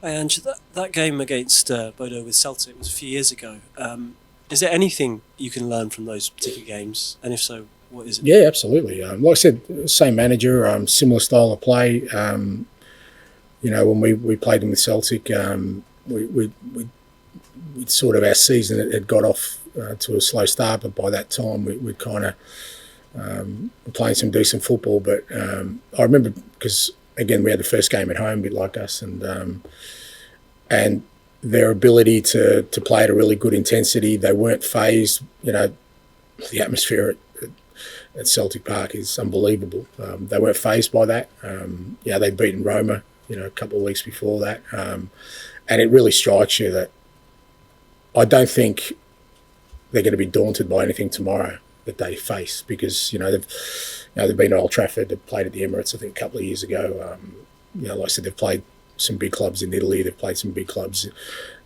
Hey, Ange, that game against Bodø with Celtic was a few years ago. Is there anything you can learn from those particular games? And if so, what is it? Yeah, absolutely. Like I said, same manager, similar style of play. When we played them with Celtic, we sort of, our season had got off to a slow start, but by that time we'd kind of playing some decent football. But I remember, because again we had the first game at home, a bit like us, and their ability to play at a really good intensity. They weren't phased. The atmosphere at Celtic Park is unbelievable. They weren't phased by that. They'd beaten Roma, a couple of weeks before that, and it really strikes you that I don't think they're going to be daunted by anything tomorrow that they face, because they've been at Old Trafford, they've played at the Emirates, I think, a couple of years ago. Like I said, they've played some big clubs in Italy, they've played some big clubs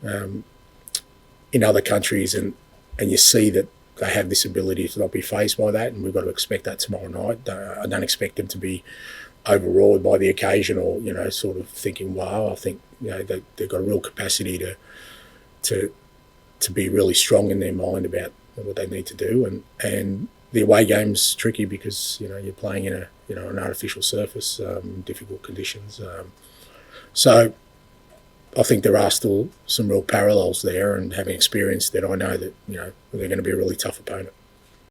in other countries, and you see that they have this ability to not be fazed by that, and we've got to expect that tomorrow night. I don't expect them to be overawed by the occasion, or sort of thinking, wow. I think they've got a real capacity to be really strong in their mind about what they need to do, and the away game's tricky because you're playing in an artificial surface, difficult conditions. So I think there are still some real parallels there, and having experienced that, I know that they're going to be a really tough opponent.